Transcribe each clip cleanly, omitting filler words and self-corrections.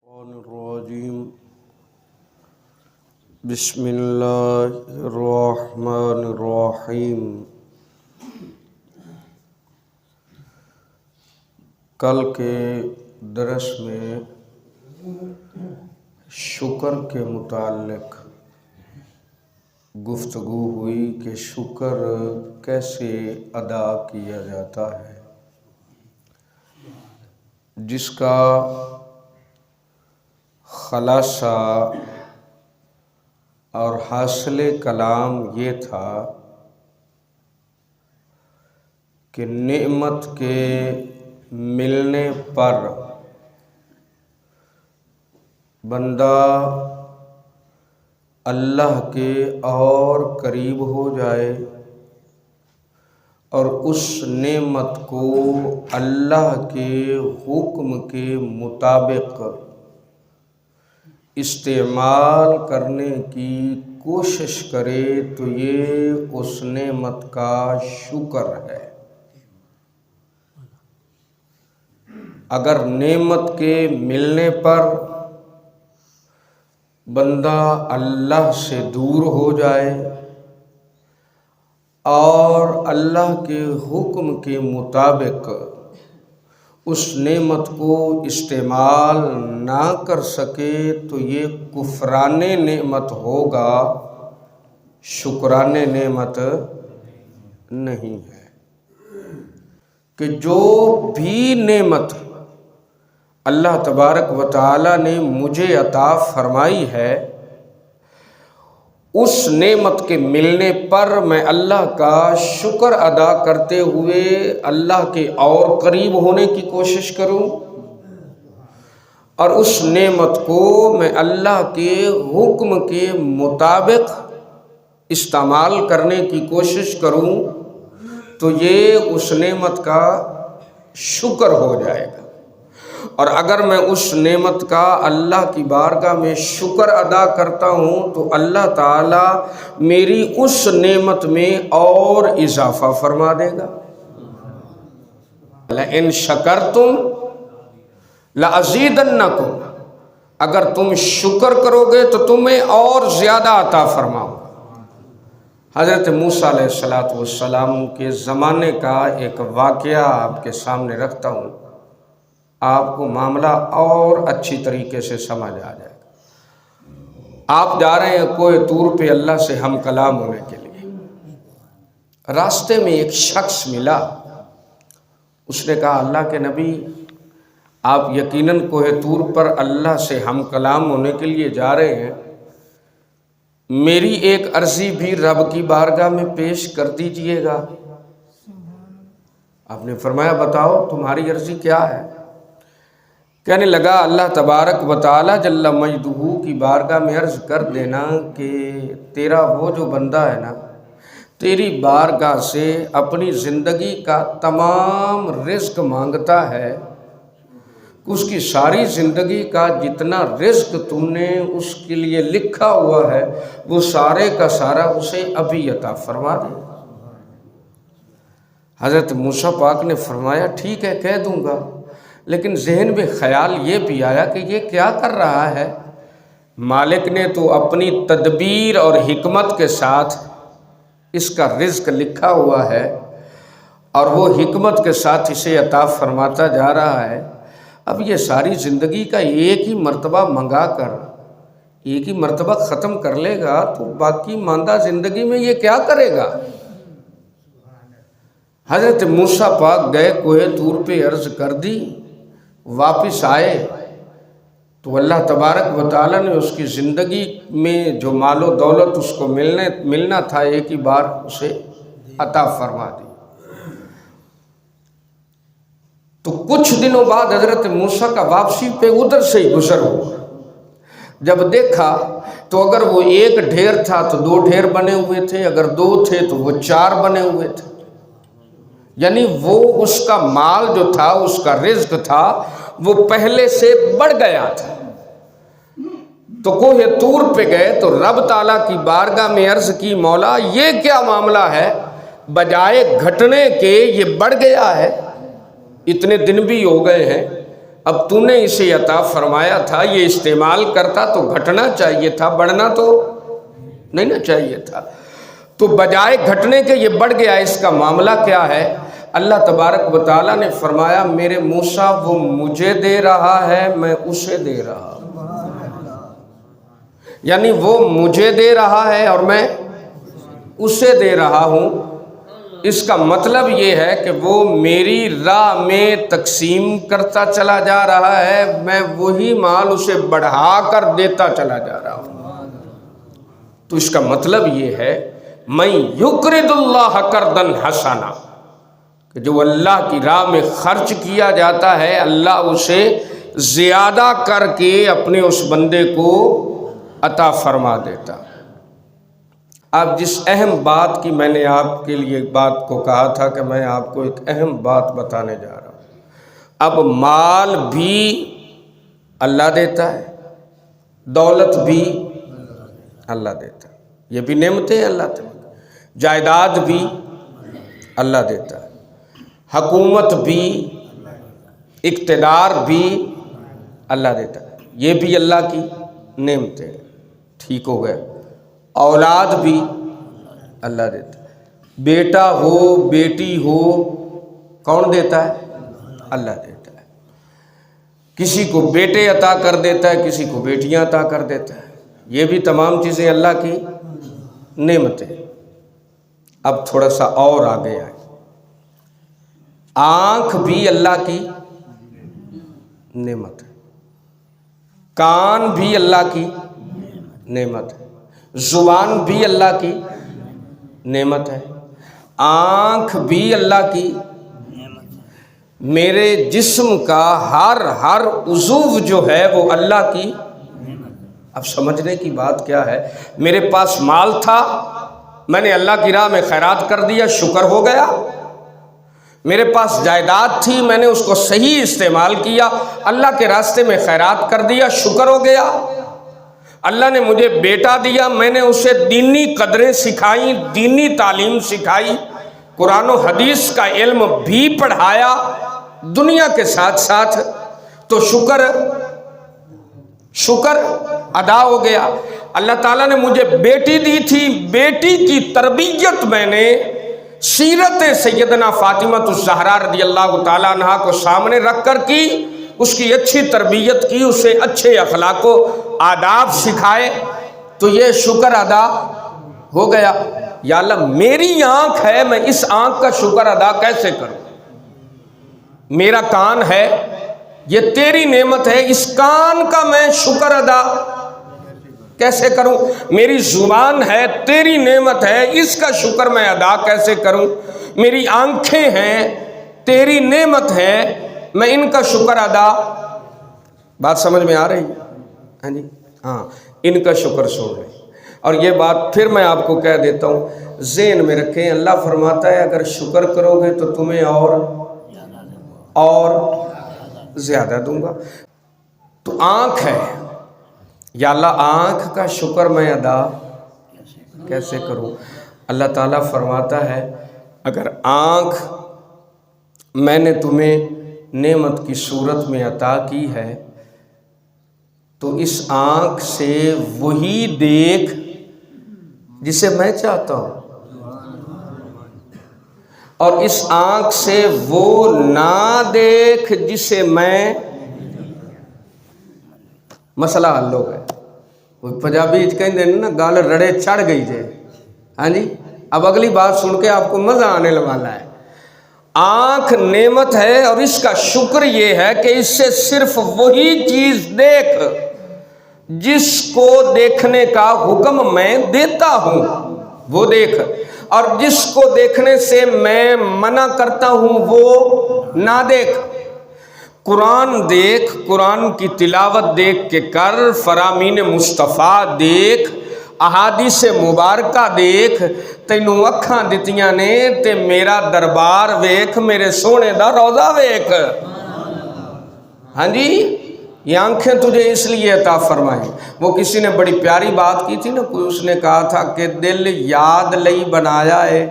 الرجیم بسم اللہ الرحمن الرحیم۔ کل کے درس میں شکر کے متعلق گفتگو ہوئی کہ شکر کیسے ادا کیا جاتا ہے، جس کا خلاصہ اور حاصل کلام یہ تھا کہ نعمت کے ملنے پر بندہ اللہ کے اور قریب ہو جائے اور اس نعمت کو اللہ کے حکم کے مطابق استعمال کرنے کی کوشش کرے تو یہ اس نعمت کا شکر ہے۔ اگر نعمت کے ملنے پر بندہ اللہ سے دور ہو جائے اور اللہ کے حکم کے مطابق اس نعمت کو استعمال نہ کر سکے تو یہ کفران نعمت ہوگا، شکران نعمت نہیں ہے۔ کہ جو بھی نعمت اللہ تبارک و تعالی نے مجھے عطا فرمائی ہے، اس نعمت کے ملنے پر میں اللہ کا شکر ادا کرتے ہوئے اللہ کے اور قریب ہونے کی کوشش کروں اور اس نعمت کو میں اللہ کے حکم کے مطابق استعمال کرنے کی کوشش کروں تو یہ اس نعمت کا شکر ہو جائے گا۔ اور اگر میں اس نعمت کا اللہ کی بارگاہ میں شکر ادا کرتا ہوں تو اللہ تعالی میری اس نعمت میں اور اضافہ فرما دے گا۔ لَإِن شَكَرْتُمْ لَأَزِيدَنَّكُمْ، اگر تم شکر کرو گے تو تمہیں اور زیادہ عطا فرماؤں۔ حضرت موسیٰ علیہ السلام کے زمانے کا ایک واقعہ آپ کے سامنے رکھتا ہوں، آپ کو معاملہ اور اچھی طریقے سے سمجھ آ جائے گا۔ آپ جا رہے ہیں کوہ طور پہ اللہ سے ہم کلام ہونے کے لیے، راستے میں ایک شخص ملا، اس نے کہا اللہ کے نبی آپ یقیناً کوہ طور پر اللہ سے ہم کلام ہونے کے لیے جا رہے ہیں، میری ایک عرضی بھی رب کی بارگاہ میں پیش کر دیجئے گا۔ آپ نے فرمایا بتاؤ تمہاری عرضی کیا ہے؟ کہنے لگا اللہ تبارک و تعالی جل مجدہ کی بارگاہ میں عرض کر دینا کہ تیرا وہ جو بندہ ہے نا، تیری بارگاہ سے اپنی زندگی کا تمام رزق مانگتا ہے، اس کی ساری زندگی کا جتنا رزق تم نے اس کے لیے لکھا ہوا ہے وہ سارے کا سارا اسے ابھی عطا فرما دے۔ حضرت موسیٰ پاک نے فرمایا ٹھیک ہے کہہ دوں گا، لیکن ذہن میں خیال یہ بھی آیا کہ یہ کیا کر رہا ہے؟ مالک نے تو اپنی تدبیر اور حکمت کے ساتھ اس کا رزق لکھا ہوا ہے اور وہ حکمت کے ساتھ اسے عطا فرماتا جا رہا ہے، اب یہ ساری زندگی کا ایک ہی مرتبہ منگا کر ایک ہی مرتبہ ختم کر لے گا تو باقی ماندہ زندگی میں یہ کیا کرے گا؟ حضرت موسیٰ پاک گئے کوہ طور پہ عرض کر دی، واپس آئے تو اللہ تبارک و تعالیٰ نے اس کی زندگی میں جو مال و دولت اس کو ملنا تھا ایک ہی بار اسے عطا فرما دی۔ تو کچھ دنوں بعد حضرت موسیٰ کا واپسی پہ ادھر سے ہی گزر ہوا، جب دیکھا تو اگر وہ ایک ڈھیر تھا تو 2 ڈھیر بنے ہوئے تھے، اگر 2 تھے تو وہ 4 بنے ہوئے تھے، یعنی وہ اس کا مال جو تھا اس کا رزق تھا وہ پہلے سے بڑھ گیا تھا۔ تو کوہ طور پہ گئے تو رب تعالیٰ کی بارگاہ میں عرض کی مولا یہ کیا معاملہ ہے، بجائے گھٹنے کے یہ بڑھ گیا ہے، اتنے دن بھی ہو گئے ہیں اب تو نے اسے عطا فرمایا تھا، یہ استعمال کرتا تو گھٹنا چاہیے تھا، بڑھنا تو نہیں نا چاہیے تھا، تو بجائے گھٹنے کے یہ بڑھ گیا۔ اس کا معاملہ کیا ہے؟ اللہ تبارک و تعالیٰ نے فرمایا میرے موسیٰ وہ مجھے دے رہا ہے، میں اسے دے رہا ہوں، یعنی وہ مجھے دے رہا ہے اور میں اسے دے رہا ہوں۔ اس کا مطلب یہ ہے کہ وہ میری راہ میں تقسیم کرتا چلا جا رہا ہے، میں وہی مال اسے بڑھا کر دیتا چلا جا رہا ہوں۔ تو اس کا مطلب یہ ہے میں یقرض اللہ قرضا حسنا، کہ جو اللہ کی راہ میں خرچ کیا جاتا ہے اللہ اسے زیادہ کر کے اپنے اس بندے کو عطا فرما دیتا۔ اب جس اہم بات کی میں نے آپ کے لیے ایک بات کو کہا تھا کہ میں آپ کو ایک اہم بات بتانے جا رہا ہوں۔ اب مال بھی اللہ دیتا ہے، دولت بھی اللہ دیتا ہے، یہ بھی نعمتیں اللہ دیتا ہے، جائیداد بھی اللہ دیتا ہے، حکومت بھی، اقتدار بھی اللہ دیتا ہے، یہ بھی اللہ کی نعمتیں۔ ٹھیک ہو گئے۔ اولاد بھی اللہ دیتا ہے، بیٹا ہو بیٹی ہو کون دیتا ہے؟ اللہ دیتا ہے۔ کسی کو بیٹے عطا کر دیتا ہے، کسی کو بیٹیاں عطا کر دیتا ہے، یہ بھی تمام چیزیں اللہ کی نعمتیں۔ اب تھوڑا سا اور آگے آئے، آنکھ بھی اللہ کی نعمت ہے، کان بھی اللہ کی نعمت ہے، زبان بھی اللہ کی نعمت ہے، آنکھ بھی اللہ کی میرے جسم کا ہر عضو جو ہے وہ اللہ کی۔ اب سمجھنے کی بات کیا ہے؟ میرے پاس مال تھا، میں نے اللہ کی راہ میں خیرات کر دیا، شکر ہو گیا۔ میرے پاس جائیداد تھی، میں نے اس کو صحیح استعمال کیا، اللہ کے راستے میں خیرات کر دیا، شکر ہو گیا۔ اللہ نے مجھے بیٹا دیا، میں نے اسے دینی قدریں سکھائیں، دینی تعلیم سکھائی، قرآن و حدیث کا علم بھی پڑھایا دنیا کے ساتھ ساتھ، تو شکر ادا ہو گیا۔ اللہ تعالیٰ نے مجھے بیٹی دی تھی، بیٹی کی تربیت میں نے سیرت سیدنا فاطمہ الزہرا رضی اللہ تعالیٰ عنہا کو سامنے رکھ کر کی، اس کی اچھی تربیت کی، اسے اچھے اخلاق و آداب سکھائے، تو یہ شکر ادا ہو گیا۔ یا اللہ میری آنکھ ہے، میں اس آنکھ کا شکر ادا کیسے کروں؟ میرا کان ہے، یہ تیری نعمت ہے، اس کان کا میں شکر ادا کیسے کروں؟ میری زبان ہے، تیری نعمت ہے، اس کا شکر میں ادا کیسے کروں؟ میری آنکھیں ہیں، تیری نعمت ہے، میں ان کا شکر ادا، بات سمجھ میں آ رہی ہے؟ ہاں جی، ہاں، ان کا شکر سن رہے۔ اور یہ بات پھر میں آپ کو کہہ دیتا ہوں، ذہن میں رکھیں، اللہ فرماتا ہے اگر شکر کرو گے تو تمہیں اور زیادہ دوں گا۔ تو آنکھ ہے، یا اللہ آنکھ کا شکر میں ادا کیسے کروں؟ اللہ تعالیٰ فرماتا ہے اگر آنکھ میں نے تمہیں نعمت کی صورت میں عطا کی ہے تو اس آنکھ سے وہی دیکھ جسے میں چاہتا ہوں، اور اس آنکھ سے وہ نہ دیکھ جسے میں، مسئلہ حل ہو گیا۔ وہ پنجابی کہیں دینا نا گال رڑے چڑھ گئی جے۔ ہاں جی، اب اگلی بات سن کے آپ کو مزہ آنے والا ہے۔ آنکھ نعمت ہے اور اس کا شکر یہ ہے کہ اس سے صرف وہی چیز دیکھ جس کو دیکھنے کا حکم میں دیتا ہوں وہ دیکھ، اور جس کو دیکھنے سے میں منع کرتا ہوں وہ نہ دیکھ۔ قرآن دیکھ، قرآن کی تلاوت دیکھ کے کر، فرامین مصطفیٰ دیکھ، احادیث مبارکہ دیکھ، تینوں اکھاں دتیاں نے تے میرا دربار ویکھ، میرے سونے دا روضہ ویکھ۔ ہاں جی، یہ آنکھیں تجھے اس لیے عطا فرمائی۔ وہ کسی نے بڑی پیاری بات کی تھی نا، کوئی اس نے کہا تھا کہ دل یاد لئی بنایا ہے،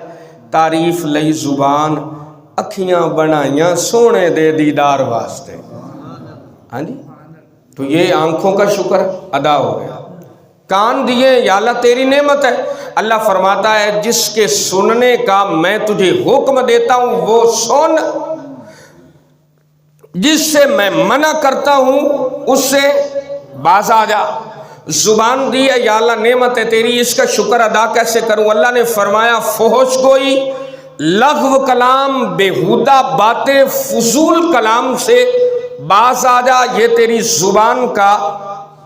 تعریف لئی زبان، اکھیاں بنائیاں سونے دے دیدار واسطے۔ ہاں جی، تو یہ آنکھوں کا شکر ادا ہو گیا. کان دیے یا اللہ تیری نعمت ہے. اللہ فرماتا ہے جس کے سننے کا میں تجھے حکم دیتا ہوں وہ سن، جس سے میں منع کرتا ہوں اس سے باز آ جا. زبان دی ہے یا اللہ نعمت ہے تیری، اس کا شکر ادا کیسے کروں؟ اللہ نے فرمایا فحش گوئی، لغو کلام، بیہودہ باتیں، فضول کلام سے باز آ جا، یہ تیری زبان کا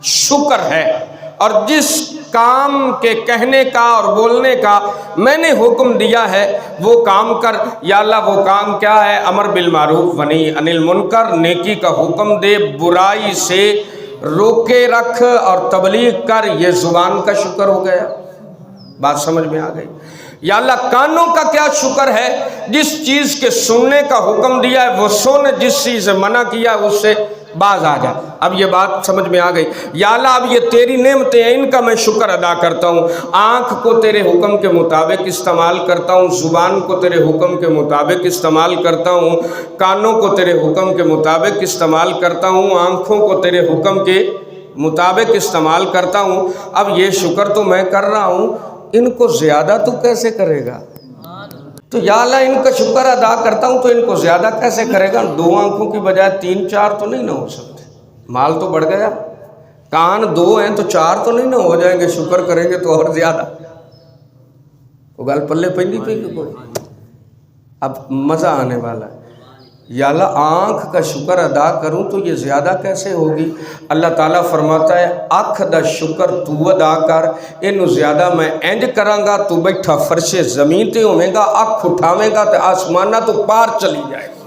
شکر ہے. اور جس کام کے کہنے کا اور بولنے کا میں نے حکم دیا ہے وہ کام کر. یا اللہ وہ کام کیا ہے؟ امر بالمعروف ونہی عن المنکر، نیکی کا حکم دے، برائی سے روکے رکھ اور تبلیغ کر. یہ زبان کا شکر ہو گیا. بات سمجھ میں آ گئی؟ یا اللہ کانوں کا کیا شکر ہے؟ جس چیز کے سننے کا حکم دیا ہے وہ سن، جس چیز سے منع کیا ہے اس سے باز آ جا. اب یہ بات سمجھ میں آ گئی. یا اللہ اب یہ تیری نعمتیں ہیں، ان کا میں شکر ادا کرتا ہوں. آنکھ کو تیرے حکم کے مطابق استعمال کرتا ہوں، زبان کو تیرے حکم کے مطابق استعمال کرتا ہوں، کانوں کو تیرے حکم کے مطابق استعمال کرتا ہوں، آنکھوں کو تیرے حکم کے مطابق استعمال کرتا ہوں. اب یہ شکر تو میں کر رہا ہوں، ان کو زیادہ تو کیسے کرے گا؟ تو یا اللہ ان کا شکر ادا کرتا ہوں تو ان کو زیادہ کیسے کرے گا؟ 2 آنکھوں کی بجائے 3 4 تو نہیں نہ ہو سکتے. مال تو بڑھ گیا، کان 2 ہیں تو 4 تو نہیں نہ ہو جائیں گے، شکر کریں گے تو اور زیادہ. وہ گل پلے پہلی پہ کوئی. اب مزہ آنے والا ہے. یا اللہ آنکھ کا شکر ادا کروں تو یہ زیادہ کیسے ہوگی؟ اللہ تعالیٰ فرماتا ہے اکھ دا شکر تو ادا کر، اینو زیادہ میں انج کراں گا. تو بیٹھا فرش زمین تے ہوے گا، اکھ اٹھاویں گا تے آسمانہ تو پار چلی جائے گا.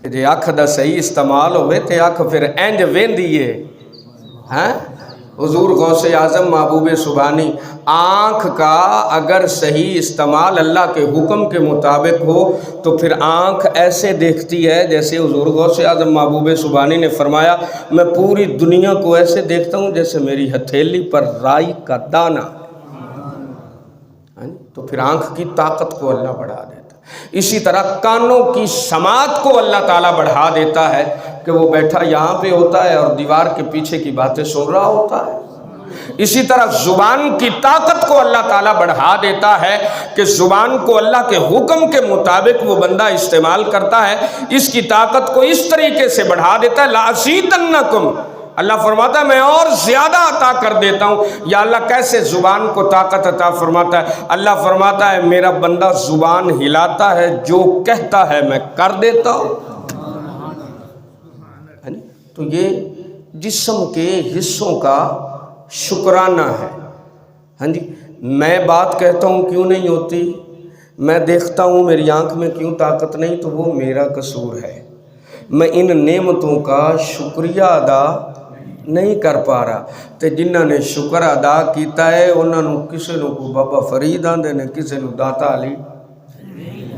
جے اکھ دا صحیح استعمال ہوئے تے اکھ پھر انج ویندی ہے. ہاں حضور غوث اعظم محبوب سبحانی، آنکھ کا اگر صحیح استعمال اللہ کے حکم کے مطابق ہو تو پھر آنکھ ایسے دیکھتی ہے جیسے حضور غوث اعظم محبوب سبحانی نے فرمایا میں پوری دنیا کو ایسے دیکھتا ہوں جیسے میری ہتھیلی پر رائی کا دانہ. تو پھر آنکھ کی طاقت کو اللہ بڑھا دیتا. اسی طرح کانوں کی سماعت کو اللہ تعالیٰ بڑھا دیتا ہے کہ وہ بیٹھا یہاں پہ ہوتا ہے اور دیوار کے پیچھے کی باتیں سن رہا ہوتا ہے. اسی طرح زبان کی طاقت کو اللہ تعالیٰ بڑھا دیتا ہے کہ زبان کو اللہ کے حکم کے مطابق وہ بندہ استعمال کرتا ہے. اس کی طاقت کو اس طریقے سے بڑھا دیتا ہے لَأَزِيدَنَّكُمْ، اللہ فرماتا ہے میں اور زیادہ عطا کر دیتا ہوں. یا اللہ کیسے زبان کو طاقت عطا فرماتا ہے؟ اللہ فرماتا ہے میرا بندہ زبان ہلاتا ہے، جو کہتا ہے میں کر دیتا ہوں. تو یہ جسم کے حصوں کا شکرانہ ہے. ہاں جی، میں بات کہتا ہوں کیوں نہیں ہوتی، میں دیکھتا ہوں میری آنکھ میں کیوں طاقت نہیں، تو وہ میرا قصور ہے. میں ان نعمتوں کا شکریہ ادا نہیں کر پا رہا. تے جنہاں نے شکر ادا کیتا ہے انہاں نو کسے نو کو بابا فرید آندے نے، کسے نو داتا علی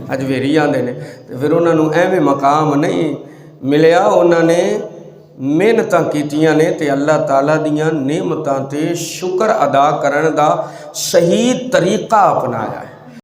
اجویری آندے نے. تے پھر انہاں نو ایویں مقام نہیں ملیا، انہاں نے محنتاں کیتیاں نے تے اللہ تعالیٰ دیاں نعمتاں تے شکر ادا کرن دا صحیح طریقہ اپنایا ہے.